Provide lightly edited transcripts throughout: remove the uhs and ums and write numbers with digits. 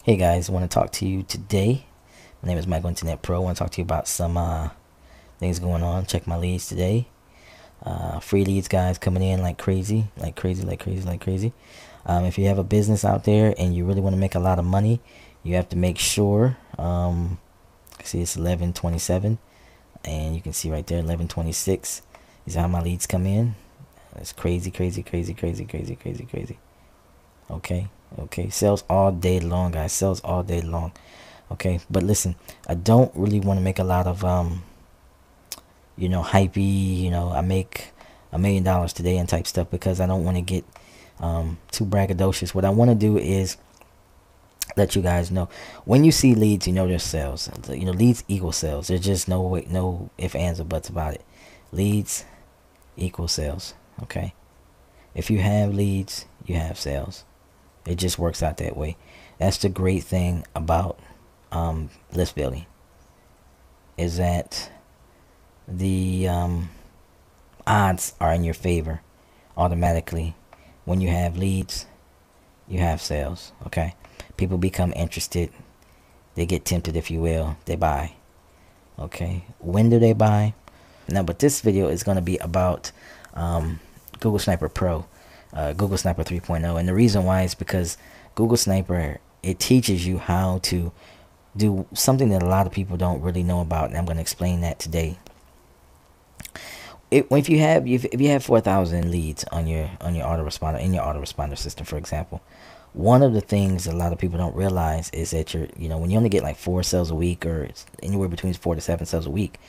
Hey guys, I want to talk to you today. My name is Michael Internet Pro. I want to talk to you about some things going on. Check my leads today. Free leads, guys, coming in like crazy, like crazy, like crazy, like crazy. If you have a business out there and you really want to make a lot of money, you have to make sure. See, it's 11:27, and you can see right there 11:26. These are how my leads come in. It's crazy, crazy, crazy, crazy, crazy, crazy, crazy. Okay, sales all day long, guys. Sales all day long. Okay, but listen, I don't really want to make a lot of hypey, I make $1 million today and type stuff, because I don't want to get too braggadocious. What I want to do is let you guys know, when you see leads, there's sales. Leads equal sales. There's just no way, no ifs, ands, or buts about it. Leads equal sales. Okay, if you have leads, you have sales. It just works out that way. That's the great thing about list building, is that the odds are in your favor automatically. When you have leads, you have sales. Okay, people become interested. They get tempted, if you will. They buy. Okay, when do they buy? Now, but this video is going to be about Google Sniper Pro. Google Sniper 3.0, and the reason why is because Google Sniper, it teaches you how to do something that a lot of people don't really know about, and I'm going to explain that today. If you have 4,000 leads on your autoresponder, in your autoresponder system, for example, one of the things a lot of people don't realize is that when you only get like 4 sales a week, or anywhere between 4 to 7 sales a week,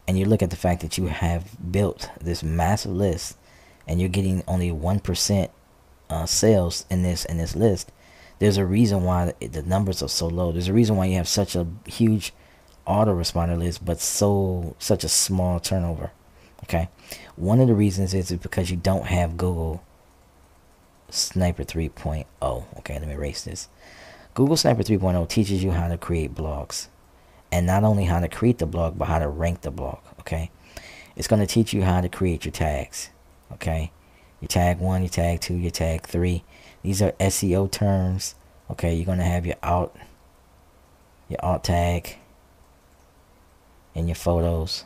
and you look at the fact that you have built this massive list, and you're getting only 1% sales in this list, there's a reason why the numbers are so low. There's a reason why you have such a huge autoresponder list, but such a small turnover. Okay, one of the reasons is because you don't have Google Sniper 3.0. Okay, let me erase this. Google Sniper 3.0 teaches you how to create blogs, and not only how to create the blog, but how to rank the blog. Okay, it's going to teach you how to create your tags. Okay, your tag 1, your tag 2, your tag 3. These are SEO terms. Okay, you're going to have your alt tag and your photos.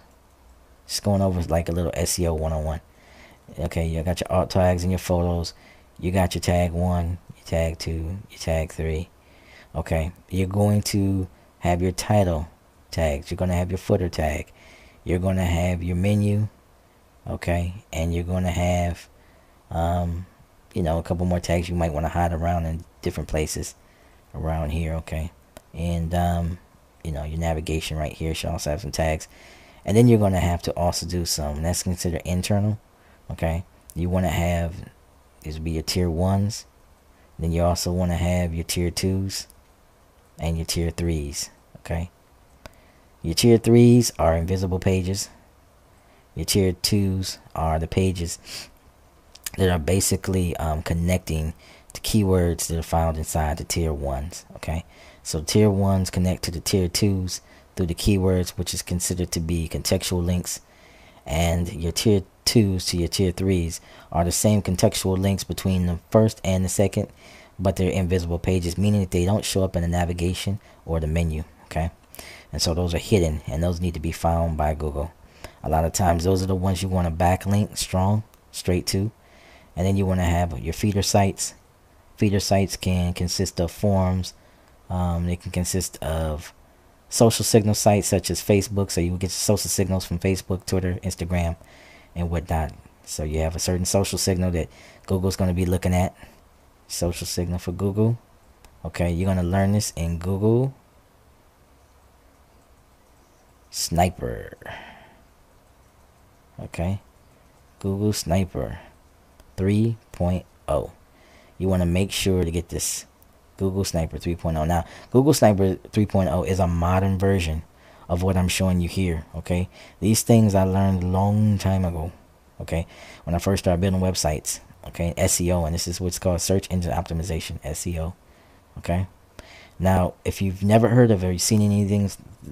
Just going over like a little SEO 101. Okay, you got your alt tags and your photos. You got your tag 1, your tag 2, your tag 3. Okay, you're going to have your title tags. You're going to have your footer tag. You're going to have your menu. Okay, and you're going to have a couple more tags you might want to hide around in different places around here. Okay, and your navigation right here should also have some tags. And then you're going to have to also do some, that's considered internal. Okay, you want to have, these would be your tier 1s. Then you also want to have your tier 2s and your tier 3s. Okay, your tier 3s are invisible pages. Your tier 2s are the pages that are basically connecting to keywords that are found inside the tier 1s. Okay, so tier 1s connect to the tier 2s through the keywords, which is considered to be contextual links, and your tier 2s to your tier 3s are the same contextual links between the first and the second, but they're invisible pages, meaning that they don't show up in the navigation or the menu. Okay, and so those are hidden, and those need to be found by Google. A lot of times those are the ones you want to backlink straight to. And then you want to have your feeder sites. Feeder sites can consist of forums. They can consist of social signal sites such as Facebook. So you will get social signals from Facebook, Twitter, Instagram, and whatnot. So you have a certain social signal that Google's going to be looking at. Social signal for Google. Okay, you're going to learn this in Google Sniper. Okay, Google Sniper 3.0. You want to make sure to get this Google Sniper 3.0. Now, Google Sniper 3.0 is a modern version of what I'm showing you here. Okay, these things I learned a long time ago. Okay, when I first started building websites. Okay, SEO, and this is what's called search engine optimization, SEO. Okay, now if you've never heard of it or you've seen any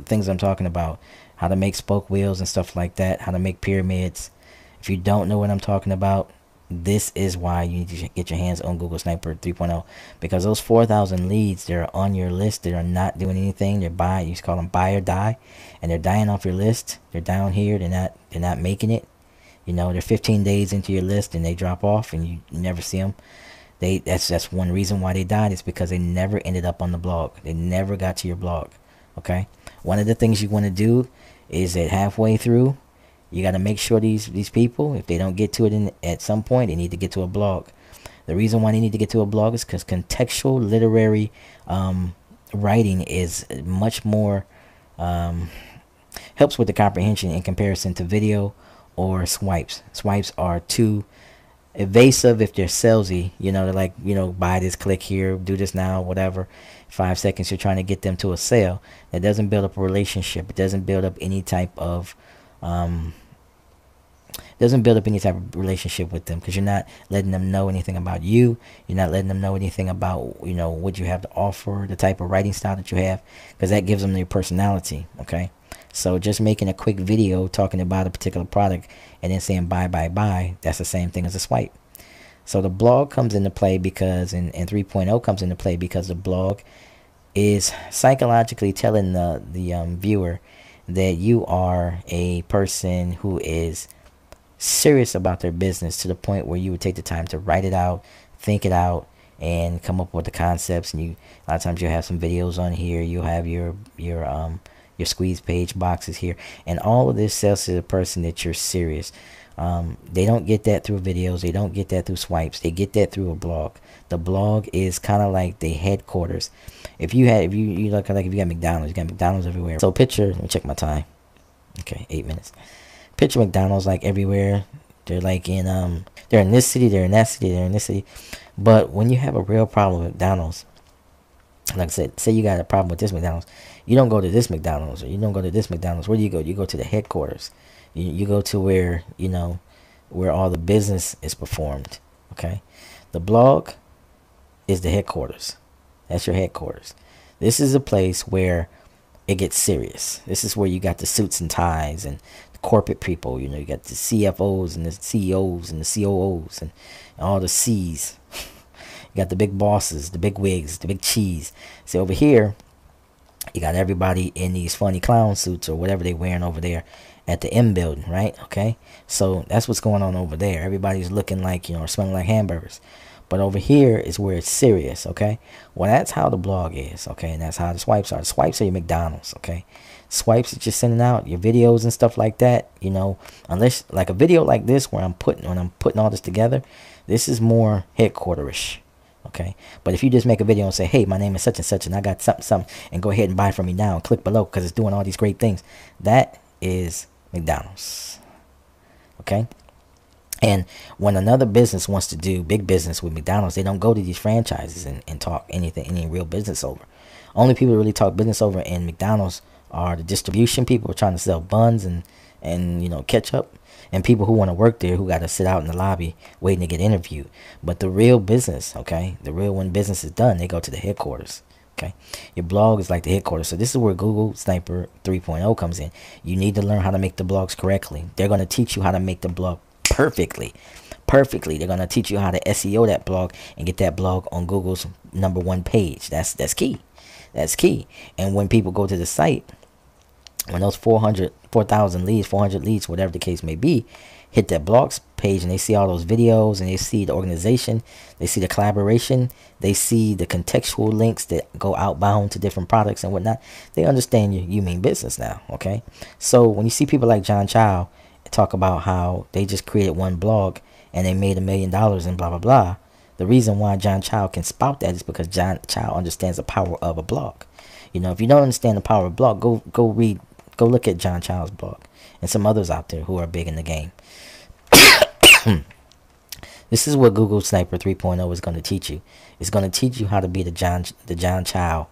things I'm talking about, how to make spoke wheels and stuff like that, how to make pyramids, if you don't know what I'm talking about, This is why you need to get your hands on Google Sniper 3.0, because those 4,000 leads that are on your list that are not doing anything, they're you call them buy or die, and they're dying off your list. They're down here. They're not making it. You know, they're 15 days into your list and they drop off and you never see them. That's one reason why they died, is because they never ended up on the blog. They never got to your blog. Okay. One of the things you want to do is that halfway through, you got to make sure these people, if they don't get to it at some point, they need to get to a blog. The reason why they need to get to a blog is because contextual literary writing is much more helps with the comprehension in comparison to video or swipes. Swipes are too evasive if they're salesy. You know, they're like, you know, buy this, click here, do this now, whatever. 5 seconds, you're trying to get them to a sale. That doesn't build up a relationship. It doesn't build up any type of relationship with them, because you're not letting them know anything about you. You're not letting them know anything about, you know, what you have to offer, the type of writing style that you have, because that gives them your personality. Okay, so just making a quick video talking about a particular product and then saying buy, that's the same thing as a swipe. So the blog comes into play because, and 3.0 comes into play because the blog is psychologically telling the viewer that you are a person who is serious about their business, to the point where you would take the time to write it out, think it out, and come up with the concepts. And a lot of times you'll have some videos on here. You'll have your squeeze page boxes here, and all of this says to the person that you're serious. They don't get that through videos. They don't get that through swipes. They get that through a blog. The blog is kind of like the headquarters. If you look, like if you got McDonald's, you got McDonald's everywhere. So picture, let me check my time. Okay, 8 minutes. Picture McDonald's like everywhere. They're like in they're in this city, they're in that city, they're in this city. But when you have a real problem with McDonald's, like I said, say you got a problem with this McDonald's, you don't go to this McDonald's, or you don't go to this McDonald's. Where do you go? You go to the headquarters. You go to where, you know, where all the business is performed. Okay, the blog is the headquarters. That's your headquarters. This is a place where it gets serious. This is where you got the suits and ties and the corporate people. You know, you got the CFOs and the CEOs and the COOs and all the C's. You got the big bosses, the big wigs, the big cheese. See, over here, you got everybody in these funny clown suits or whatever they're wearing over there at the M building, right? Okay, so that's what's going on over there. Everybody's looking like, you know, or smelling like hamburgers. But over here is where it's serious. Okay, well, that's how the blog is. Okay, and that's how the swipes are. The swipes are your McDonald's. Okay, swipes are just sending out your videos and stuff like that. You know, unless like a video like this where when I'm putting all this together, this is more headquarterish. Okay, but if you just make a video and say, hey, my name is such and such and I got something, and go ahead and buy from me now and click below because it's doing all these great things, that is McDonald's. Okay, and when another business wants to do big business with McDonald's, they don't go to these franchises and talk any real business over. Only people who really talk business over in McDonald's are the distribution people who are trying to sell buns and you know, ketchup, and people who want to work there who got to sit out in the lobby waiting to get interviewed. But the real business, okay, the real, when business is done, they go to the headquarters. Okay, your blog is like the headquarters. So this is where Google Sniper 3.0 comes in. You need to learn how to make the blogs correctly. They're going to teach you how to make the blog perfectly. They're going to teach you how to SEO that blog and get that blog on Google's #1 page. That's key. That's key. And when people go to the site, when those 4,000 leads, 400 leads, whatever the case may be, hit that blogs page and they see all those videos and they see the organization, they see the collaboration, they see the contextual links that go outbound to different products and whatnot, they understand you mean business now. Okay, so when you see people like John Chow talk about how they just created one blog and they made $1 million and blah blah blah, the reason why John Chow can spout that is because John Chow understands the power of a blog. You know, if you don't understand the power of a blog, go look at John Chow's blog and some others out there who are big in the game. This is what Google Sniper 3.0 is going to teach you. It's going to teach you how to be the John Chow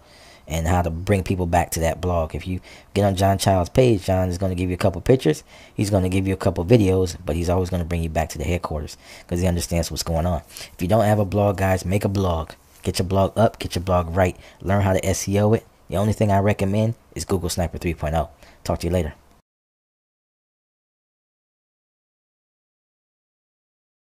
and how to bring people back to that blog. If you get on John Chow's page, John is going to give you a couple pictures. He's going to give you a couple videos, but he's always going to bring you back to the headquarters because he understands what's going on. If you don't have a blog, guys, make a blog. Get your blog up, get your blog right. Learn how to SEO it. The only thing I recommend is Google Sniper 3.0. Talk to you later.